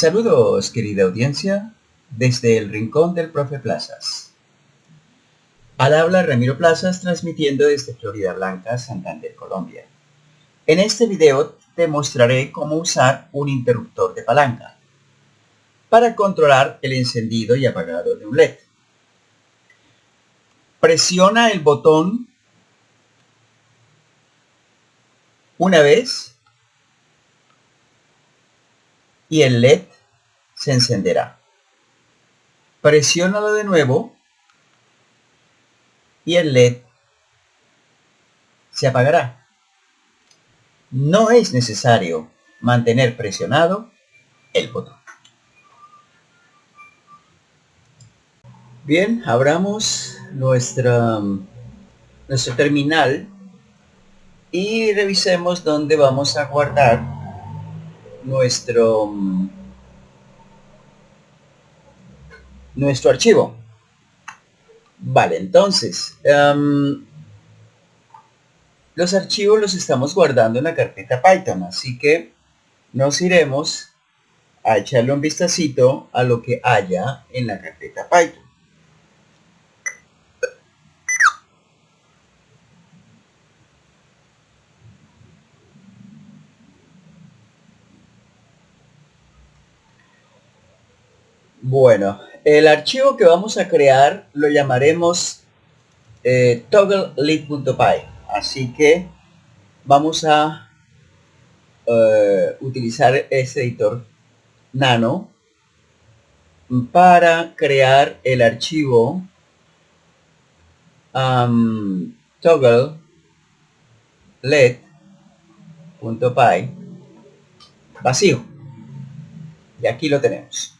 Saludos, querida audiencia, desde el rincón del profe Plazas. Al habla Ramiro Plazas, transmitiendo desde Florida Blanca, Santander, Colombia. En este video te mostraré cómo usar un interruptor de palanca para controlar el encendido y apagado de un LED. Presiona el botón una vez y el LED se encenderá. Presiónalo de nuevo y el LED se apagará. No es necesario mantener presionado el botón. Bien, abramos nuestro terminal y revisemos dónde vamos a guardar nuestro archivo. Vale, entonces los archivos los estamos guardando en la carpeta Python, así que nos iremos a echarle un vistacito a lo que haya en la carpeta Python. Bueno, el archivo que vamos a crear lo llamaremos toggle.lib.py, así que vamos a utilizar este editor nano para crear el archivo toggle.lib.py vacío, y aquí lo tenemos.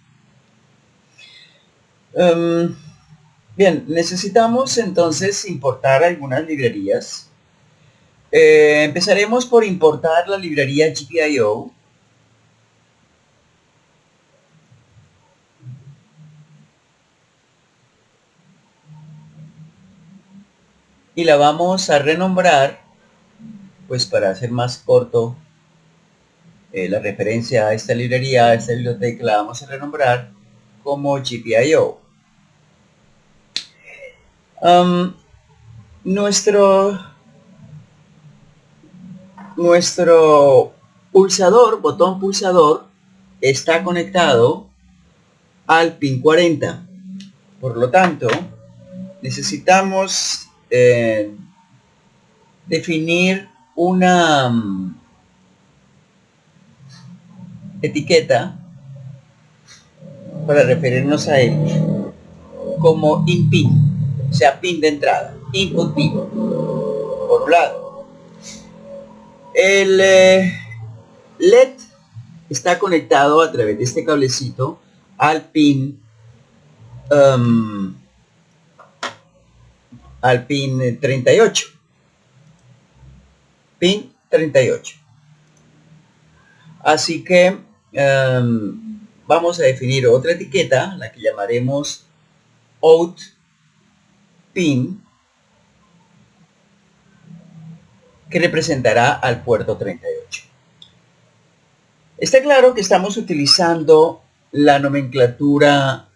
Bien, necesitamos entonces importar algunas librerías. Empezaremos por importar la librería GPIO. Y la vamos a renombrar, pues para hacer más corto la referencia a esta librería, a esta biblioteca, la vamos a renombrar como GPIO. Nuestro botón pulsador está conectado al pin 40. Por lo tanto, necesitamos definir una etiqueta para referirnos a él como inpin, o sea, pin de entrada, input pin, por un lado. El LED está conectado a través de este cablecito al pin 38. Pin 38. Así que vamos a definir otra etiqueta, la que llamaremos out pin, que representará al puerto 38. Está claro que estamos utilizando la nomenclatura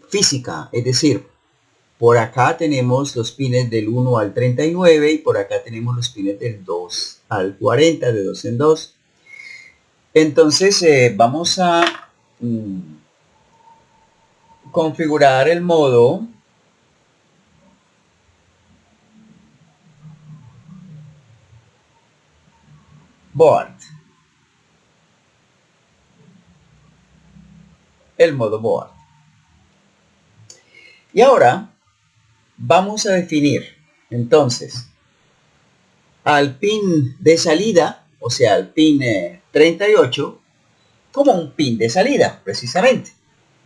física, es decir, por acá tenemos los pines del 1 al 39 y por acá tenemos los pines del 2 al 40, de 2 en 2. Entonces vamos a configurar el modo board. El modo board. Y ahora vamos a definir entonces al pin de salida, o sea, al pin 38, como un pin de salida, precisamente.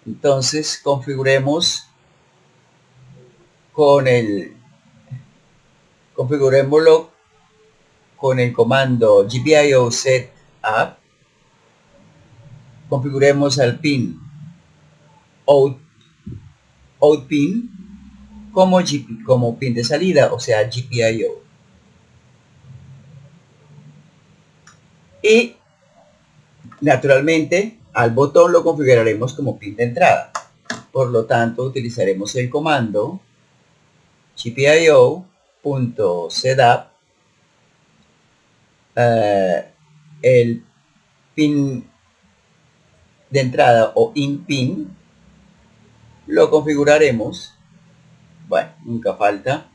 Entonces configurémoslo con el comando GPIO setup. Configuremos al pin out pin como pin de salida, o sea, GPIO. Y Naturalmente, al botón lo configuraremos como pin de entrada. Por lo tanto, utilizaremos el comando gpio.setup, el pin de entrada o in-pin, lo configuraremos. Bueno, nunca falta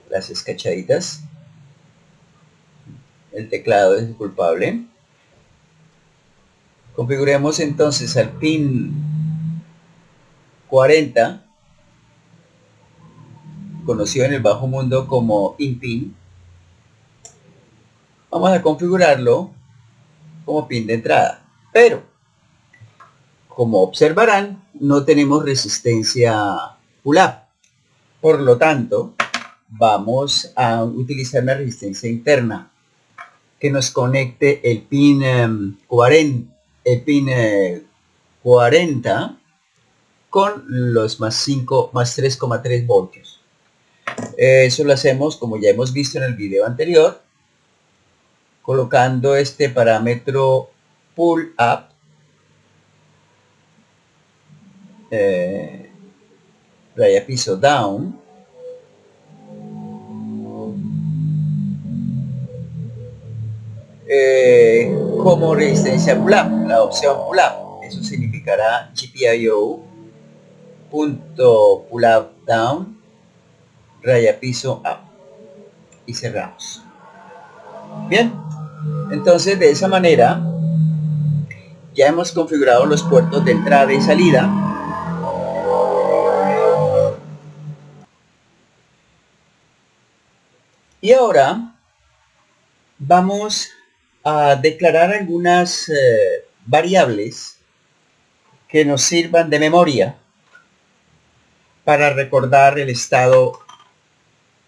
las escachaditas. El teclado es culpable. Configuremos entonces al pin 40, conocido en el bajo mundo como in-pin. Vamos a configurarlo como pin de entrada, pero como observarán, no tenemos resistencia pull-up. Por lo tanto, vamos a utilizar una resistencia interna que nos conecte el pin 40 con los más 3,3 voltios. Eso lo hacemos, como ya hemos visto en el video anterior, colocando este parámetro pull up raya piso down como resistencia pull up, la opción pull up. Eso significará gpio.pull up down raya piso up y cerramos. Bien, entonces de esa manera ya hemos configurado los puertos de entrada y salida. Y ahora vamos a declarar algunas variables que nos sirvan de memoria para recordar el estado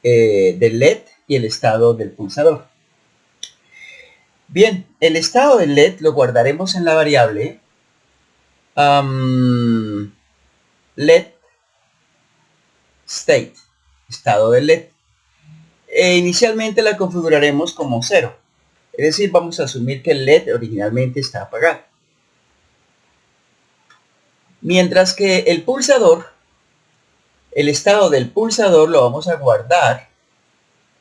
del LED y el estado del pulsador. Bien, el estado del LED lo guardaremos en la variable LED state, estado del LED. Inicialmente la configuraremos como 0, es decir, vamos a asumir que el LED originalmente está apagado. Mientras que el pulsador, el estado del pulsador lo vamos a guardar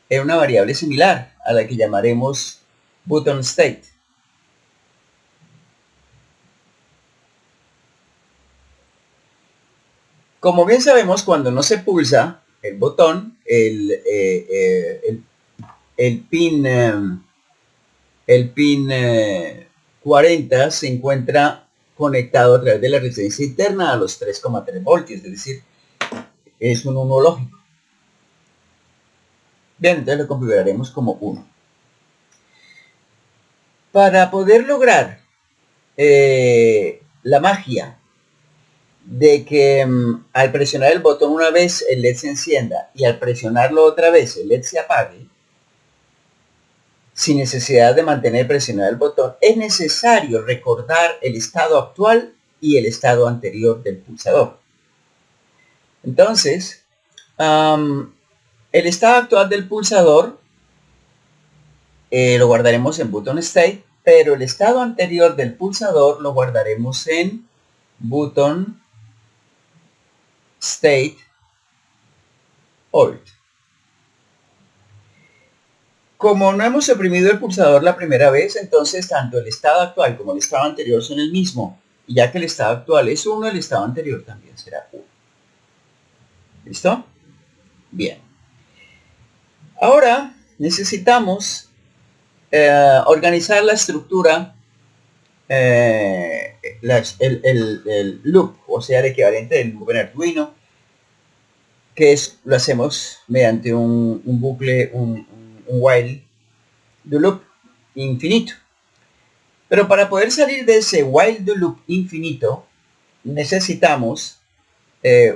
en una variable similar a la que llamaremos button state. Como bien sabemos, cuando no se pulsa el botón, el pin 40 se encuentra conectado a través de la resistencia interna a los 3,3 voltios, es decir, es un 1 lógico. Bien, entonces lo configuraremos como 1. Para poder lograr la magia de que al presionar el botón una vez el LED se encienda y al presionarlo otra vez el LED se apague, sin necesidad de mantener presionado el botón, es necesario recordar el estado actual y el estado anterior del pulsador. Entonces, el estado actual del pulsador lo guardaremos en button state, pero el estado anterior del pulsador lo guardaremos en button state alt. Como no hemos oprimido el pulsador la primera vez, entonces tanto el estado actual como el estado anterior son el mismo. Y ya que el estado actual es 1, el estado anterior también será 1. ¿Listo? Bien. Ahora necesitamos organizar la estructura, el loop, o sea, el equivalente del loop en Arduino, que lo hacemos mediante un bucle, un while do loop infinito. Pero para poder salir de ese while do loop infinito, necesitamos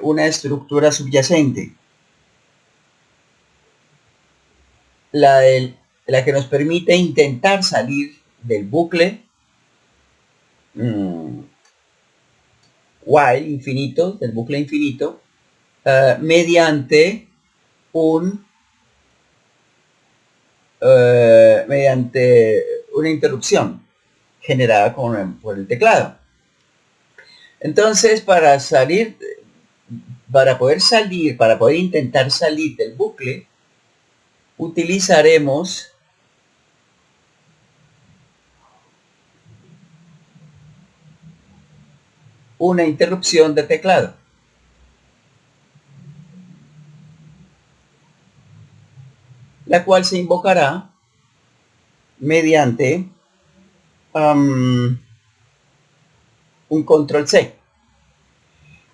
una estructura subyacente. La que nos permite intentar salir del bucle while infinito, del bucle infinito, mediante un mediante una interrupción generada por el teclado. Entonces, para poder intentar salir del bucle, utilizaremos una interrupción de teclado. La cual se invocará mediante un control C.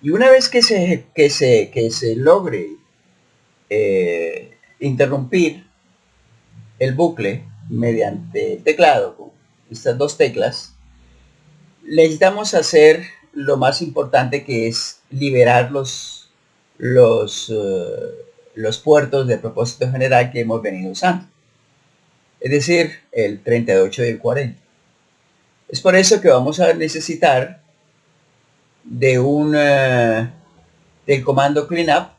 Y una vez que se logre interrumpir el bucle mediante el teclado con estas dos teclas, necesitamos hacer lo más importante, que es liberar los puertos de propósito general que hemos venido usando, es decir, el 38 y el 40. Es por eso que vamos a necesitar de del comando cleanup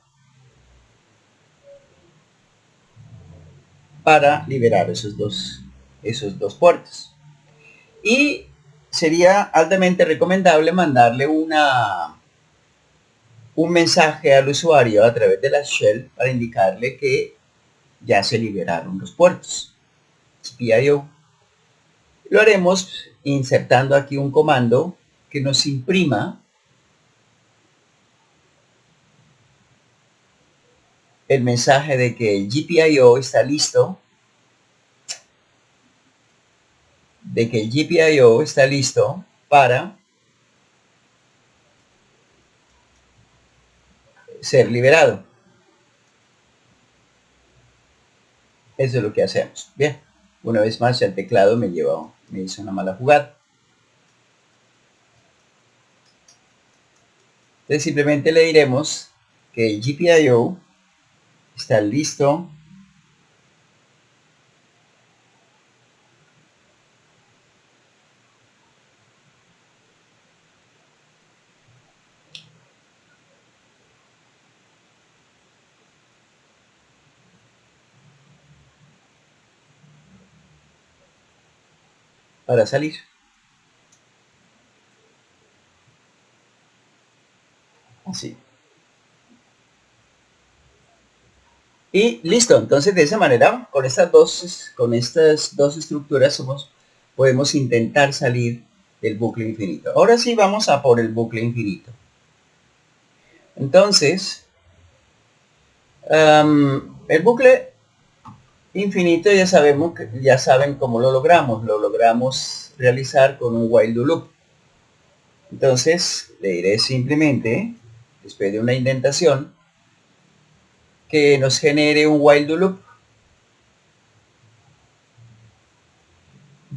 para liberar esos dos puertos. Y sería altamente recomendable mandarle un mensaje al usuario a través de la shell para indicarle que ya se liberaron los puertos GPIO. Lo haremos insertando aquí un comando que nos imprima el mensaje de que el GPIO está listo, para ser liberado. Eso es lo que hacemos. Bien, una vez más el teclado me hizo una mala jugada. Entonces simplemente le diremos que el GPIO está listo para salir. Así. Y listo. Entonces de esa manera, con estas dos estructuras podemos intentar salir del bucle infinito. Ahora sí vamos a por el bucle infinito. Entonces, el bucle infinito ya saben cómo lo logramos realizar con un while do loop. Entonces le diré simplemente, después de una indentación, que nos genere un while do loop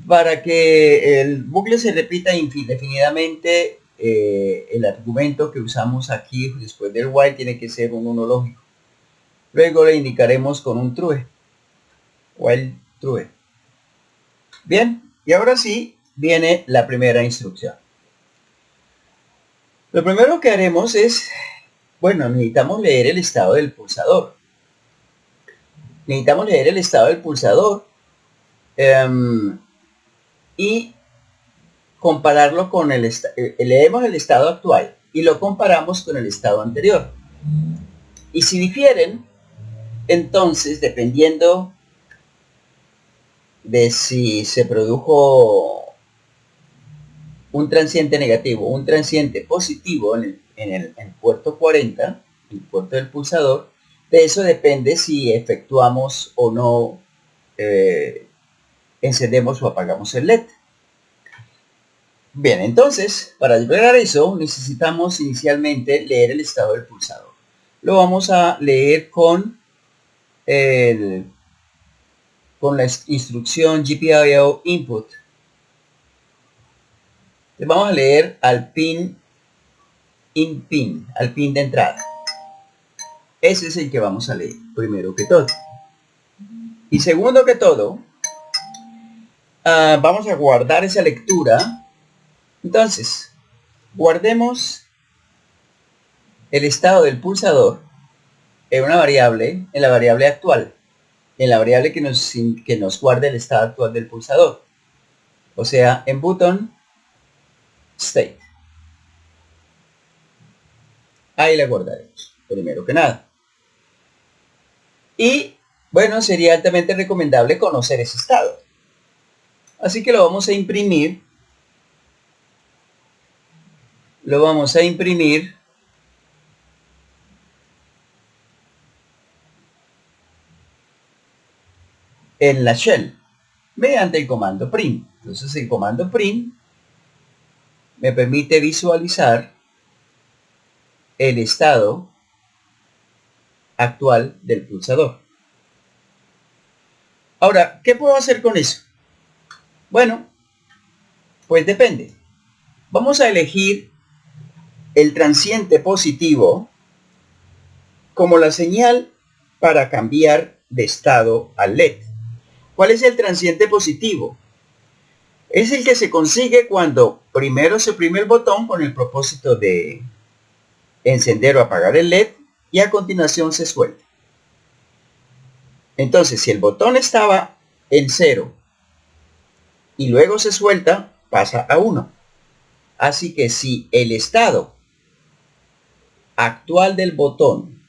para que el bucle se repita indefinidamente. El argumento que usamos aquí después del while tiene que ser un 1 lógico. Luego le indicaremos con un true, while true. Bien, y ahora sí viene la primera instrucción. Lo primero que haremos es, necesitamos leer el estado del pulsador. Y compararlo con leemos el estado actual y lo comparamos con el estado anterior. Y si difieren, entonces, dependiendo de si se produjo un transiente negativo, un transiente positivo en el puerto 40, el puerto del pulsador, de eso depende si efectuamos o no, encendemos o apagamos el LED. Bien, entonces, para lograr eso, necesitamos inicialmente leer el estado del pulsador. Lo vamos a leer con la instrucción GPIO input. Le vamos a leer al pin al pin de entrada. Ese es el que vamos a leer, primero que todo. Y segundo que todo, vamos a guardar esa lectura. Entonces, guardemos el estado del pulsador en la variable actual. en la variable que nos guarda el estado actual del pulsador. O sea, en button state. Ahí la guardaremos, primero que nada. Y, bueno, sería altamente recomendable conocer ese estado. Así que lo vamos a imprimir. Lo vamos a imprimir en la shell mediante el comando print. Entonces el comando print me permite visualizar el estado actual del pulsador. Ahora, ¿qué puedo hacer con eso? Bueno, pues depende. Vamos a elegir el transiente positivo como la señal para cambiar de estado al LED. ¿Cuál es el transiente positivo? Es el que se consigue cuando primero se oprime el botón con el propósito de encender o apagar el LED y a continuación se suelta. Entonces, si el botón estaba en 0 y luego se suelta, pasa a 1. Así que si el estado actual del botón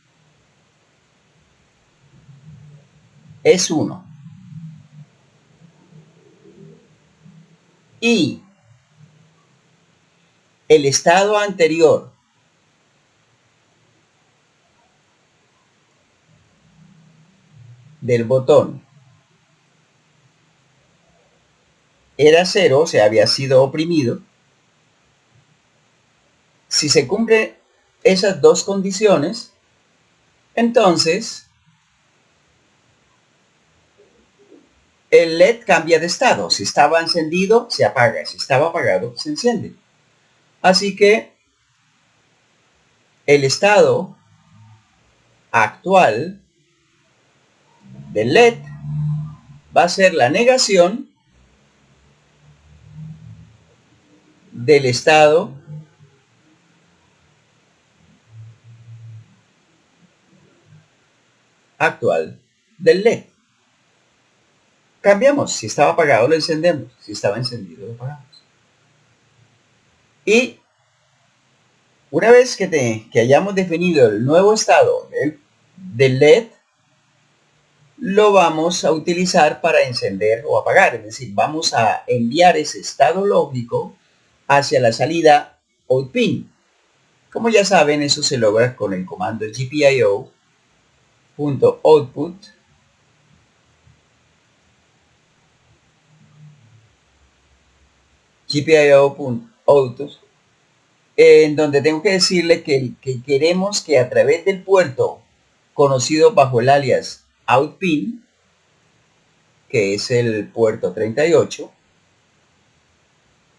es 1 y el estado anterior del botón era 0, o sea, había sido oprimido, si se cumplen esas dos condiciones, entonces el LED cambia de estado. Si estaba encendido, se apaga. Si estaba apagado, se enciende. Así que el estado actual del LED va a ser la negación del estado actual del LED. Cambiamos. Si estaba apagado, lo encendemos. Si estaba encendido, lo apagamos. Y una vez que hayamos definido el nuevo estado del LED, lo vamos a utilizar para encender o apagar. Es decir, vamos a enviar ese estado lógico hacia la salida out pin. Como ya saben, eso se logra con el comando gpio.output gpio.output, en donde tengo que decirle que queremos que a través del puerto conocido bajo el alias outpin, que es el puerto 38,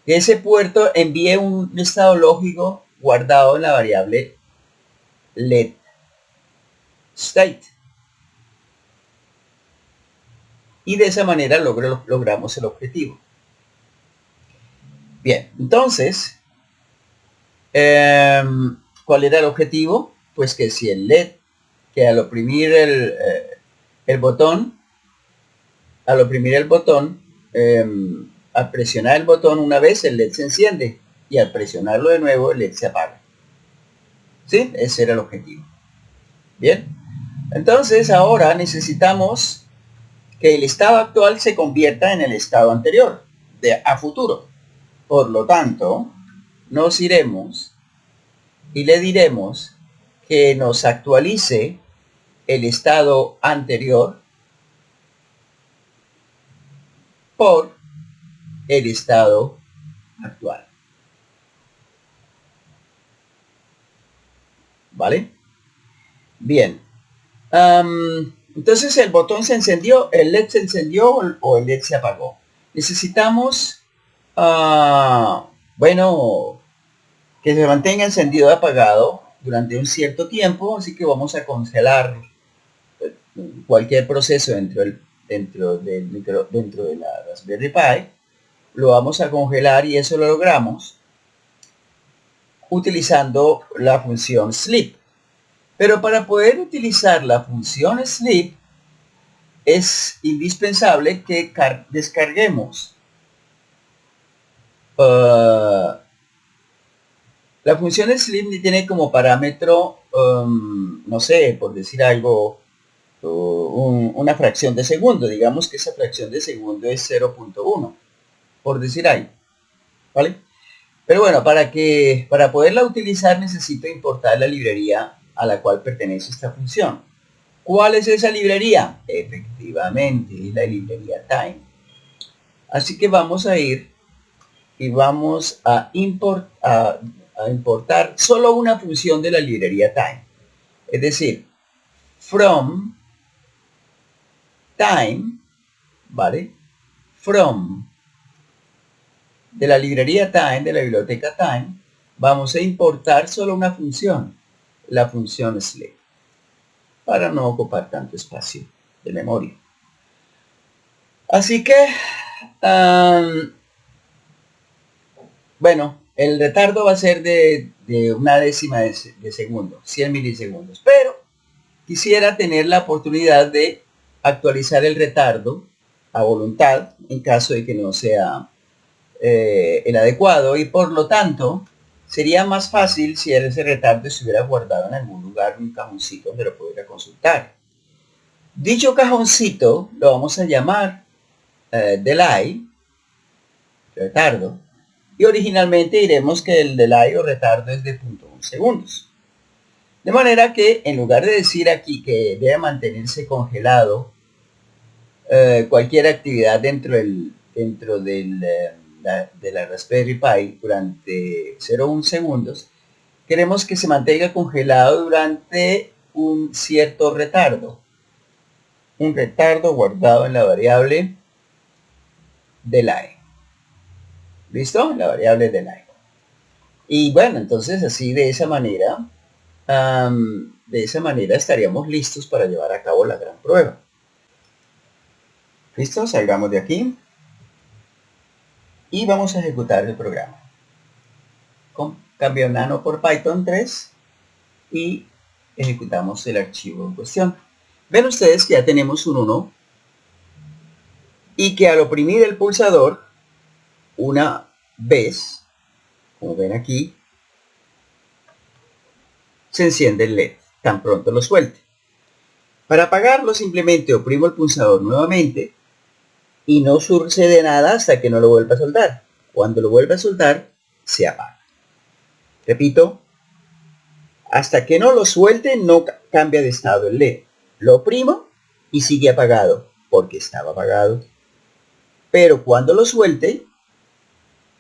que ese puerto envíe un estado lógico guardado en la variable LED state. Y de esa manera logramos el objetivo. Bien, entonces, ¿cuál era el objetivo? Pues que si el LED, que al oprimir el botón, al presionar el botón una vez, el LED se enciende, y al presionarlo de nuevo, el LED se apaga. ¿Sí? Ese era el objetivo. Bien, entonces ahora necesitamos que el estado actual se convierta en el estado anterior, a futuro. Por lo tanto, nos iremos y le diremos que nos actualice el estado anterior por el estado actual. ¿Vale? Bien. Entonces el botón se encendió, el LED se encendió o el LED se apagó. Necesitamos, bueno, que se mantenga encendido o apagado durante un cierto tiempo, así que vamos a congelar cualquier proceso dentro de la Raspberry Pi. Lo vamos a congelar y eso lo logramos utilizando la función sleep. Pero para poder utilizar la función sleep, es indispensable que descarguemos la función sleep tiene como parámetro, no sé, por decir algo, una fracción de segundo. Digamos que esa fracción de segundo es 0.1, por decir algo, ¿vale? Pero bueno, para poderla utilizar necesito importar la librería a la cual pertenece esta función. ¿Cuál es esa librería? Efectivamente, es la librería time. Así que vamos a ir y vamos a importar solo una función de la librería time. Es decir, from time, ¿vale? From de la librería time, de la biblioteca time, vamos a importar solo una función, la función sleep, para no ocupar tanto espacio de memoria. Así que, bueno, el retardo va a ser de una décima de segundo, 100 milisegundos, pero quisiera tener la oportunidad de actualizar el retardo a voluntad en caso de que no sea el adecuado, y por lo tanto sería más fácil si ese retardo estuviera guardado en algún lugar, un cajoncito donde lo pudiera consultar. Dicho cajoncito lo vamos a llamar delay, retardo, y originalmente diremos que el delay o retardo es de 0.1 segundos. De manera que en lugar de decir aquí que debe mantenerse congelado cualquier actividad dentro de la Raspberry Pi durante 0.1 segundos, queremos que se mantenga congelado durante un cierto retardo. Un retardo guardado en la variable delay. ¿Listo? La variable delay. Y bueno, entonces así de esa manera estaríamos listos para llevar a cabo la gran prueba. ¿Listo? Salgamos de aquí. Y vamos a ejecutar el programa. Cambio nano por Python 3 y ejecutamos el archivo en cuestión. Ven ustedes que ya tenemos un 1 y que al oprimir el pulsador una vez, como ven aquí, se enciende el LED tan pronto lo suelte. Para apagarlo simplemente oprimo el pulsador nuevamente y no sucede nada hasta que no lo vuelva a soltar. Cuando lo vuelva a soltar, se apaga. Repito, hasta que no lo suelte no cambia de estado el LED. Lo oprimo y sigue apagado, porque estaba apagado. Pero cuando lo suelte,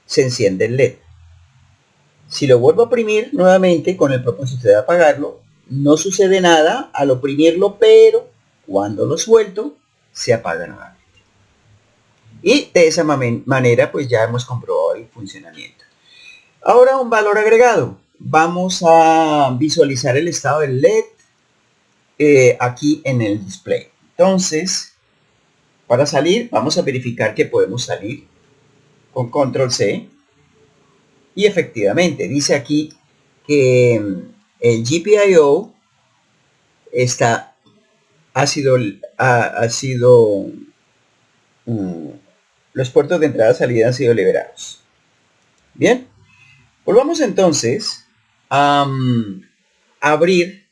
se enciende el LED. Si lo vuelvo a oprimir nuevamente con el propósito de apagarlo, no sucede nada al oprimirlo, pero cuando lo suelto, se apaga nuevamente. Y de esa manera pues ya hemos comprobado el funcionamiento. Ahora un valor agregado. Vamos a visualizar el estado del LED aquí en el display. Entonces, para salir, vamos a verificar que podemos salir con control C. Y efectivamente, dice aquí que el GPIO los puertos de entrada y salida han sido liberados. Bien, volvamos entonces a abrir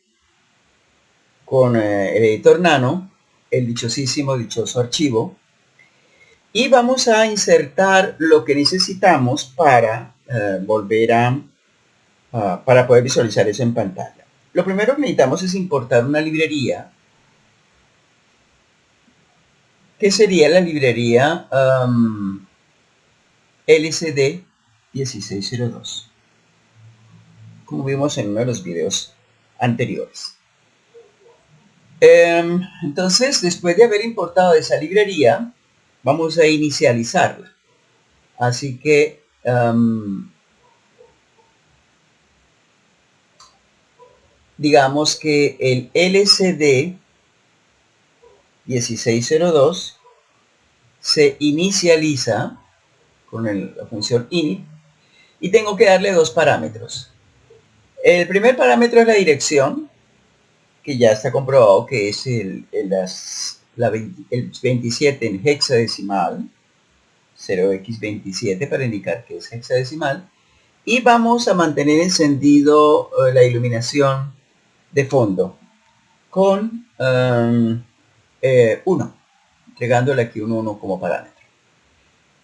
con el editor Nano el dichoso archivo y vamos a insertar lo que necesitamos para para poder visualizar eso en pantalla. Lo primero que necesitamos es importar una librería que sería la librería LCD 1602, como vimos en uno de los videos anteriores. Entonces, después de haber importado esa librería, vamos a inicializarla. Así que digamos que el LCD 1602 se inicializa con la función init y tengo que darle dos parámetros. El primer parámetro es la dirección, que ya está comprobado que es el 27 en hexadecimal, 0x27 para indicar que es hexadecimal, y vamos a mantener encendido la iluminación de fondo con 1, entregándole aquí un 1 como parámetro.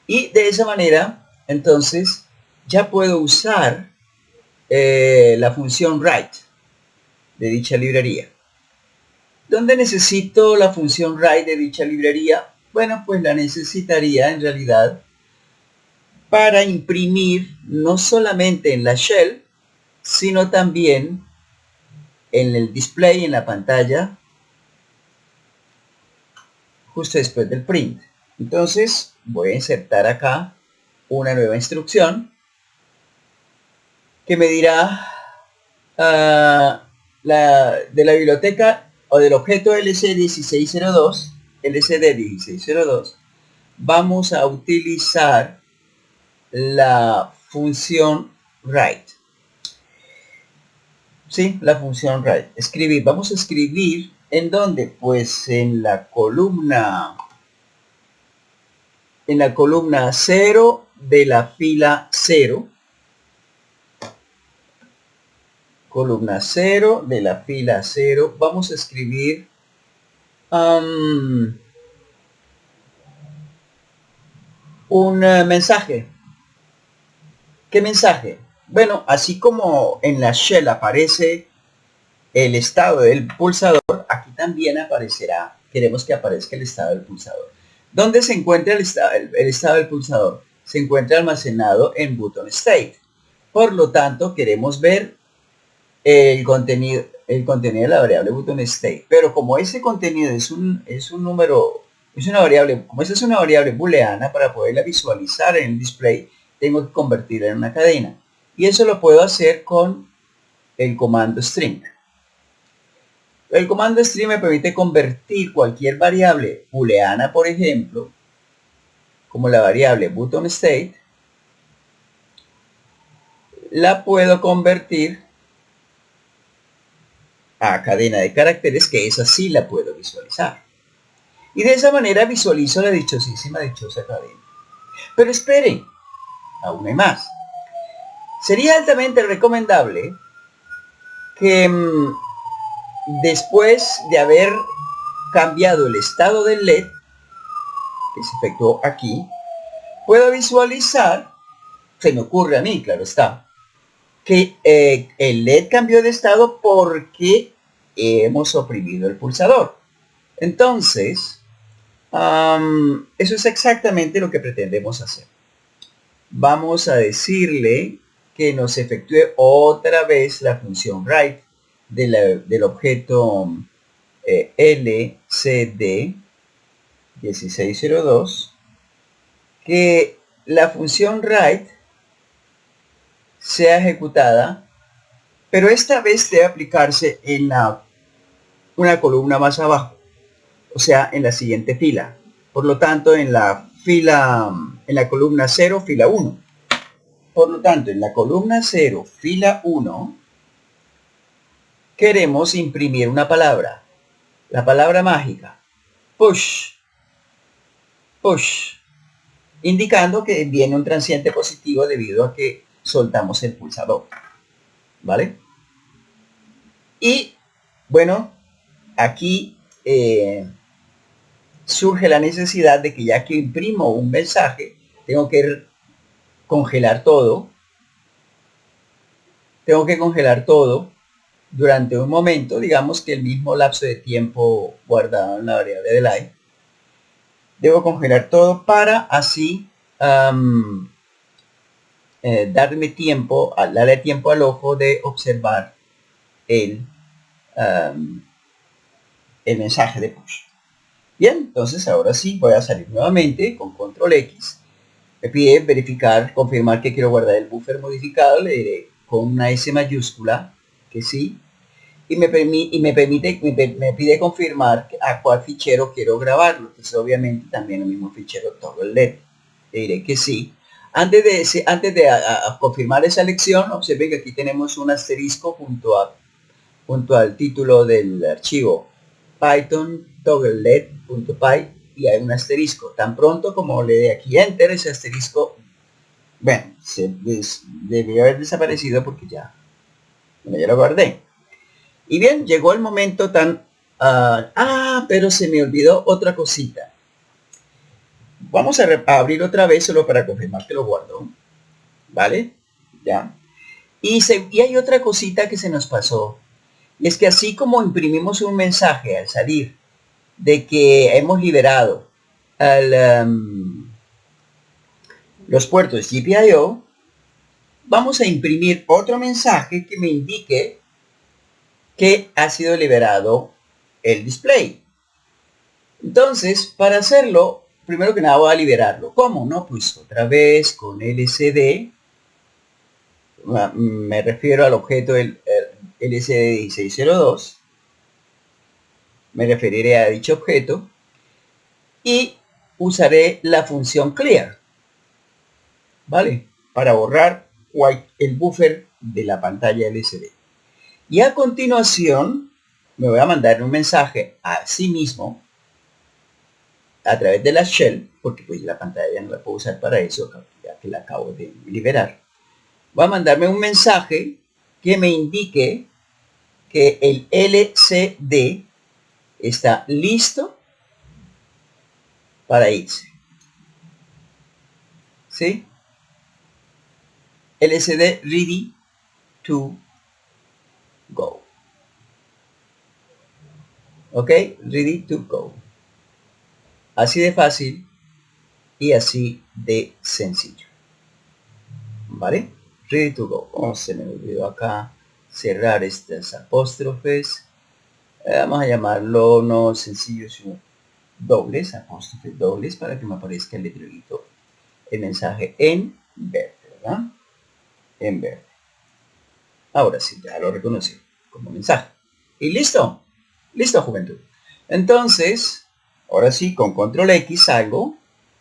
Y de esa manera, entonces, ya puedo usar la función write de dicha librería. ¿Dónde necesito la función write de dicha librería? Bueno, pues la necesitaría en realidad para imprimir no solamente en la shell, sino también en el display, en la pantalla, justo después del print. Entonces voy a insertar acá una nueva instrucción que me dirá de la biblioteca o del objeto LCD1602, vamos a utilizar la función write. Sí, la función write. Escribir. Vamos a escribir en dónde, pues en la columna 0 de la fila 0. Columna 0 de la fila 0. Vamos a escribir un mensaje. ¿Qué mensaje? Bueno, así como en la shell aparece el estado del pulsador, aquí también aparecerá, queremos que aparezca el estado del pulsador. ¿Dónde se encuentra el estado del pulsador? Se encuentra almacenado en button state. Por lo tanto, queremos ver el contenido de la variable button state. Pero como ese contenido es un número, es una variable, como esa es una variable booleana, para poderla visualizar en el display, tengo que convertirla en una cadena. Y eso lo puedo hacer con el comando string. El comando string me permite convertir cualquier variable booleana, por ejemplo, como la variable button state, la puedo convertir a cadena de caracteres, que esa sí la puedo visualizar. Y de esa manera visualizo la dichosa cadena. Pero esperen, aún hay más. Sería altamente recomendable que después de haber cambiado el estado del LED, que se efectuó aquí, puedo visualizar, se me ocurre a mí, claro está, que el LED cambió de estado porque hemos oprimido el pulsador. Entonces, eso es exactamente lo que pretendemos hacer. Vamos a decirle que nos efectúe otra vez la función write del objeto LCD1602, que la función write sea ejecutada, pero esta vez debe aplicarse en una columna más abajo, o sea, en la siguiente fila. Por lo tanto, en la columna 0, fila 1. Por lo tanto, en la columna 0, fila 1, queremos imprimir una palabra. La palabra mágica, push, push, indicando que viene un transiente positivo debido a que soltamos el pulsador. ¿Vale? Y, bueno, aquí surge la necesidad de que, ya que imprimo un mensaje, tengo que congelar todo. Tengo que congelar todo durante un momento, digamos que el mismo lapso de tiempo guardado en la variable delay. Debo congelar todo para así darle tiempo al ojo de observar el mensaje de push. Bien, entonces ahora sí voy a salir nuevamente con control X. Me pide verificar, confirmar que quiero guardar el buffer modificado. Le diré con una S mayúscula que sí. Y me pide confirmar a cuál fichero quiero grabarlo. Entonces obviamente también el mismo fichero, todo el LED. Le diré que sí. Antes de confirmar esa elección, observen que aquí tenemos un asterisco junto al título del archivo Python togglelet.py y hay un asterisco. Tan pronto como le dé aquí enter, ese asterisco, bueno, debió haber desaparecido porque ya lo guardé. Y bien, llegó el momento tan... pero se me olvidó otra cosita. Vamos a abrir otra vez solo para confirmar que lo guardó. ¿Vale? Ya. Y hay otra cosita que se nos pasó. Y es que así como imprimimos un mensaje al salir de que hemos liberado los puertos GPIO, vamos a imprimir otro mensaje que me indique que ha sido liberado el display. Entonces, para hacerlo, primero que nada voy a liberarlo. ¿Cómo? No, pues otra vez con LCD. Me refiero al objeto del LCD 1602. Me referiré a dicho objeto y usaré la función clear, ¿vale? Para borrar el buffer de la pantalla LCD. Y a continuación me voy a mandar un mensaje a sí mismo a través de la shell, porque pues la pantalla ya no la puedo usar para eso, ya que la acabo de liberar. Va a mandarme un mensaje que me indique que el LCD está listo para irse. ¿Sí? LCD ready to go. ¿Ok? Ready to go. Así de fácil y así de sencillo. ¿Vale? Ready to go. Oh, se me olvidó acá cerrar estas apóstrofes. Vamos a llamarlo no sencillo, sino dobles, apóstrofes dobles, para que me aparezca el letrerito, el mensaje en verde, ¿verdad? En verde. Ahora sí, ya lo reconocí como mensaje. Y listo. Listo, juventud. Entonces, ahora sí, con control X salgo,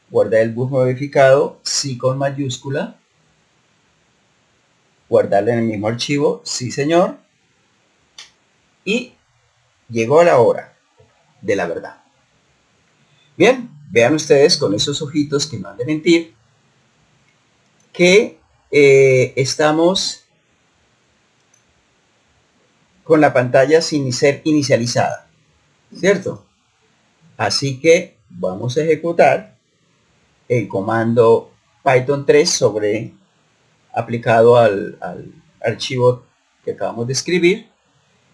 guardar el bus modificado, sí con mayúscula, guardarle en el mismo archivo, sí señor, y llegó la hora de la verdad. Bien, vean ustedes con esos ojitos que no han de mentir, que estamos con la pantalla sin ser inicializada, ¿cierto? Así que vamos a ejecutar el comando Python 3 aplicado al archivo que acabamos de escribir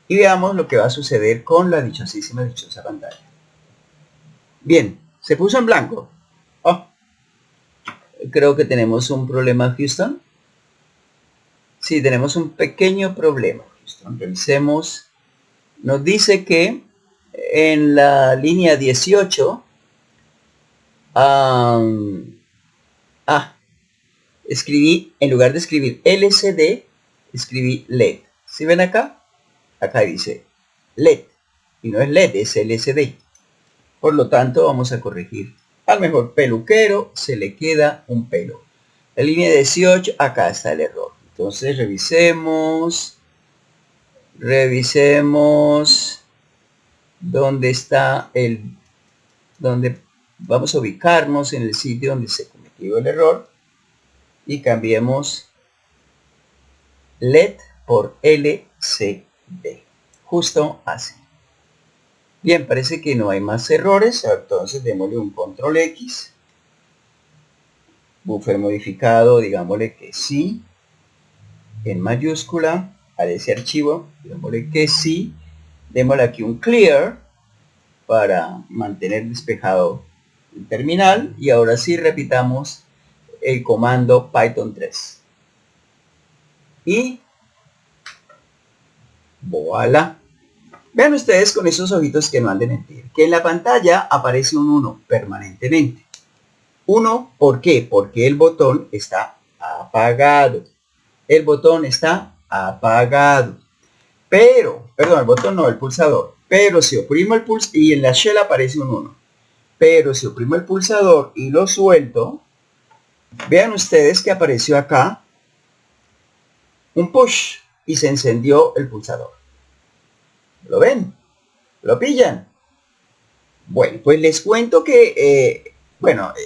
y veamos lo que va a suceder con la dichosa pantalla. Bien, se puso en blanco. Oh, creo que tenemos un problema, Houston. Sí, tenemos un pequeño problema, Houston. Revisemos. Nos dice que en la línea 18 escribí, en lugar de escribir LCD, escribí LED. ¿Sí ven acá? Acá dice LED. Y no es LED, es LCD. Por lo tanto, vamos a corregir. Al mejor peluquero se le queda un pelo. La línea 18, acá está el error. Entonces, revisemos dónde está donde vamos a ubicarnos en el sitio donde se cometió el error y cambiemos LED por LCD, justo así. Bien, parece que no hay más errores, entonces démosle un control X, buffer modificado, digámosle que sí, en mayúscula, a ese archivo, digámosle que sí, démosle aquí un clear para mantener despejado el terminal y ahora sí repitamos el comando Python 3 y voilà. Vean ustedes con esos ojitos que no han de mentir, que en la pantalla aparece un 1 permanentemente. 1, ¿por qué? Porque el botón está apagado. El botón está apagado. Pero, perdón, el botón no, el pulsador. Pero si oprimo el pulsador y en la shell aparece un 1. Pero si oprimo el pulsador y lo suelto, vean ustedes que apareció acá un push y se encendió el pulsador. ¿Lo ven? ¿Lo pillan? Bueno, pues les cuento que,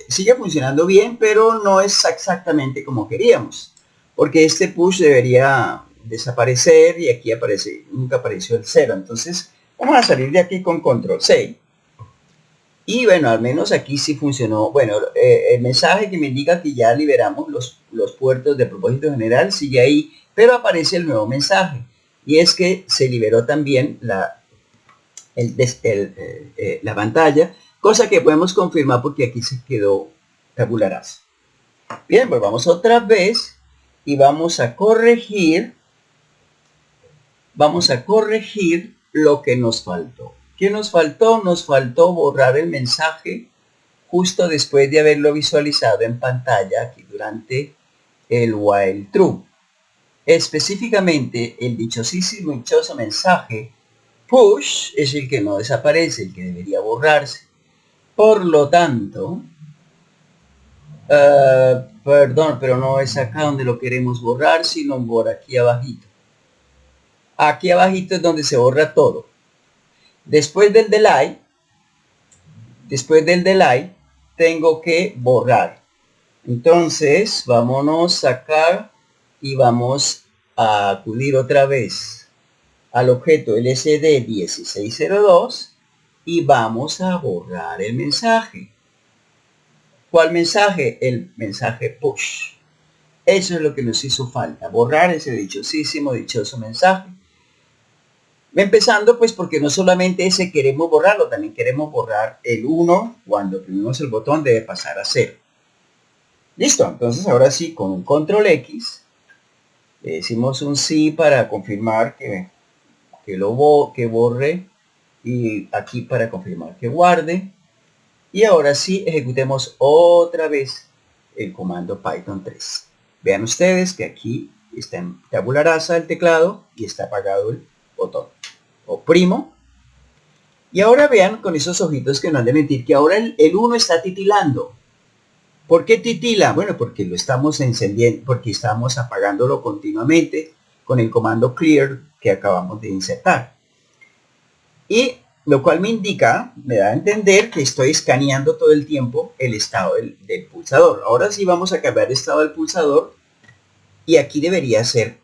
sigue funcionando bien, pero no es exactamente como queríamos. Porque este push debería desaparecer y aquí aparece, nunca apareció el 0. Entonces, vamos a salir de aquí con control C. Y bueno, al menos aquí sí funcionó. Bueno, el mensaje que me indica que ya liberamos los puertos de propósito general sigue ahí, pero aparece el nuevo mensaje. Y es que se liberó también la pantalla, cosa que podemos confirmar porque aquí se quedó tabula rasa. Bien, pues vamos otra vez y vamos a corregir lo que nos faltó. ¿Qué nos faltó? Nos faltó borrar el mensaje justo después de haberlo visualizado en pantalla aquí durante el while true. Específicamente el dichoso mensaje push es el que no desaparece, el que debería borrarse. Por lo tanto, perdón, pero no es acá donde lo queremos borrar, sino por aquí abajito. Aquí abajito es donde se borra todo. Después del delay, tengo que borrar. Entonces, vámonos acá y vamos a acudir otra vez al objeto LSD1602 y vamos a borrar el mensaje. ¿Cuál mensaje? El mensaje push. Eso es lo que nos hizo falta, borrar ese dichoso mensaje. Empezando pues porque no solamente ese queremos borrarlo, también queremos borrar el 1 cuando oprimimos el botón debe pasar a 0. Listo, entonces ahora sí con un control X le decimos un sí para confirmar que borre y aquí para confirmar que guarde. Y ahora sí ejecutemos otra vez el comando Python 3. Vean ustedes que aquí está en tabula rasa el teclado y está apagado el botón. Oprimo. Y ahora vean con esos ojitos que no han de mentir que ahora el 1 está titilando. ¿Por qué titila? Bueno, porque lo estamos encendiendo, porque estamos apagándolo continuamente con el comando clear que acabamos de insertar. Y lo cual me da a entender que estoy escaneando todo el tiempo el estado del pulsador. Ahora sí vamos a cambiar el estado del pulsador y aquí debería ser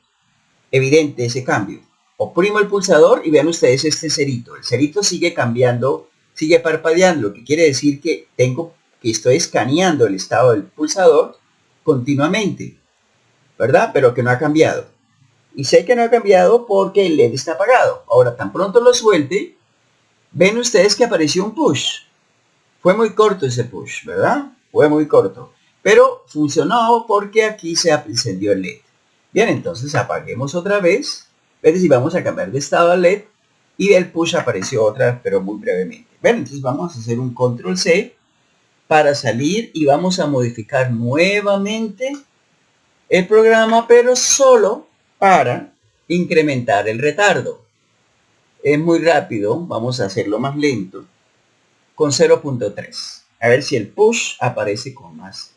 evidente ese cambio. Oprimo el pulsador y vean ustedes este cerito. El cerito sigue cambiando, sigue parpadeando, lo que quiere decir que estoy escaneando el estado del pulsador continuamente, ¿verdad? Pero que no ha cambiado. Y sé que no ha cambiado porque el LED está apagado. Ahora, tan pronto lo suelte, ven ustedes que apareció un push. Fue muy corto ese push, ¿verdad? Fue muy corto. Pero funcionó porque aquí se encendió el LED. Bien, entonces apaguemos otra vez. Es decir, vamos a cambiar de estado al LED. Y el push apareció otra, pero muy brevemente. Bien, entonces vamos a hacer un control C para salir y vamos a modificar nuevamente el programa, pero solo para incrementar el retardo. Es muy rápido, vamos a hacerlo más lento, con 0.3. A ver si el push aparece con más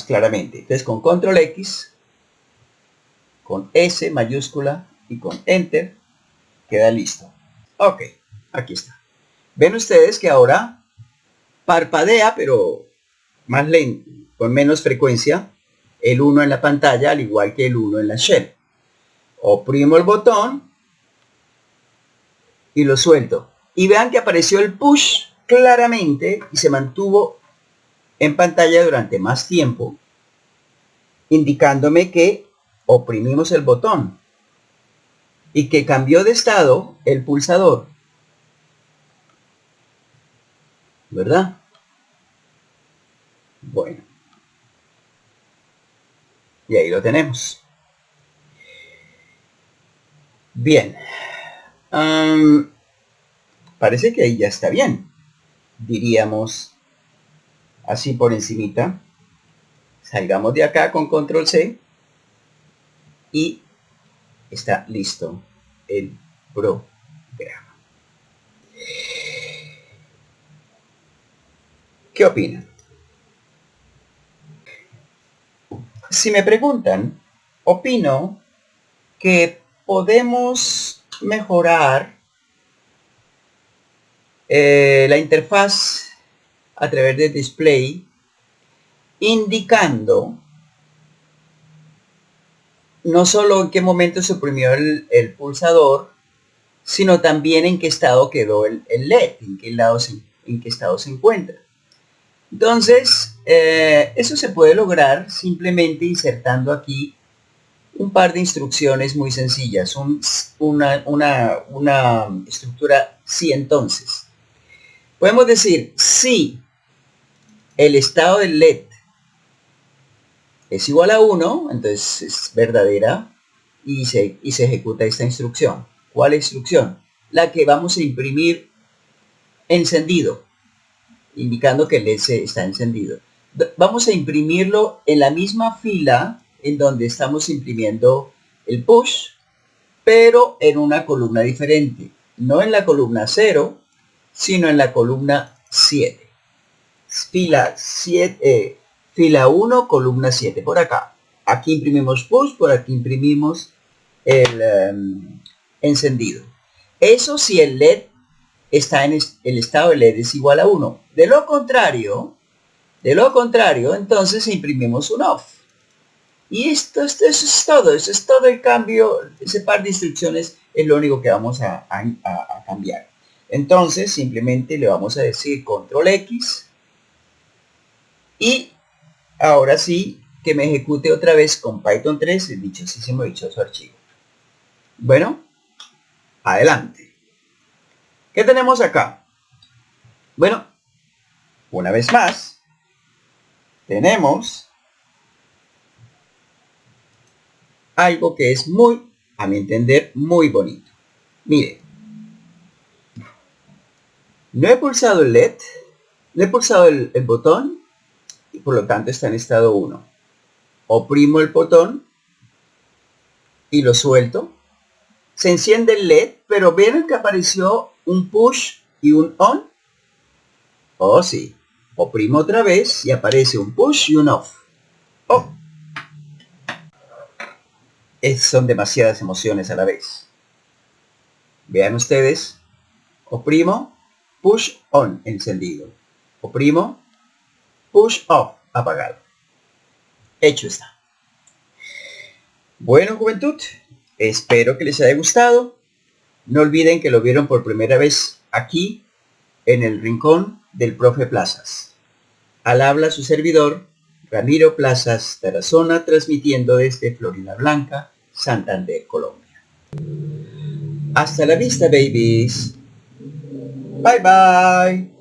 claramente. Entonces con control X, con S mayúscula y con Enter, queda listo. Ok, aquí está. Ven ustedes que ahora parpadea, pero más lento, con menos frecuencia, el 1 en la pantalla, al igual que el 1 en la shell. Oprimo el botón y lo suelto. Y vean que apareció el push claramente y se mantuvo en pantalla durante más tiempo, indicándome que oprimimos el botón y que cambió de estado el pulsador, ¿verdad? Bueno, y ahí lo tenemos. Bien, parece que ahí ya está bien. Diríamos así por encimita. Salgamos de acá con control C y está listo el programa. ¿Qué opinan? Si me preguntan, opino que podemos mejorar la interfaz a través del display, indicando no solo en qué momento se oprimió el pulsador, sino también en qué estado quedó el LED, en qué estado se encuentra. Entonces, eso se puede lograr simplemente insertando aquí un par de instrucciones muy sencillas, una estructura si entonces. Podemos decir si el estado del LED es igual a 1, entonces es verdadera y se ejecuta esta instrucción. ¿Cuál instrucción? La que vamos a imprimir encendido, indicando que el LED está encendido. Vamos a imprimirlo en la misma fila en donde estamos imprimiendo el push, pero en una columna diferente. No en la columna 0, sino en la columna 7. Fila 7, fila 1, columna 7, por acá. Aquí imprimimos push, por aquí imprimimos el encendido. Eso si el LED está en el estado de LED es igual a 1. De lo contrario, entonces imprimimos un off. Y eso es todo el cambio. Ese par de instrucciones es lo único que vamos a cambiar. Entonces simplemente le vamos a decir control X y ahora sí que me ejecute otra vez con Python 3 el dichoso archivo. Bueno, adelante. ¿Qué tenemos acá? Bueno, una vez más tenemos algo que es muy, a mi entender, muy bonito. Mire, no he pulsado el LED, no he pulsado el botón y por lo tanto está en estado 1. Oprimo el botón y lo suelto. Se enciende el LED, pero ¿vieron que apareció un push y un on? Oh, sí. Oprimo otra vez y aparece un push y un off. Oh. Son demasiadas emociones a la vez. Vean ustedes. Oprimo, push on, encendido. Oprimo, push off, apagado. Hecho está. Bueno, juventud, espero que les haya gustado. No olviden que lo vieron por primera vez aquí, en el rincón del profe Plazas. Al habla su servidor, Ramiro Plazas Tarazona, transmitiendo desde Florida Blanca, Santander, Colombia. Hasta la vista, babies. Bye, bye.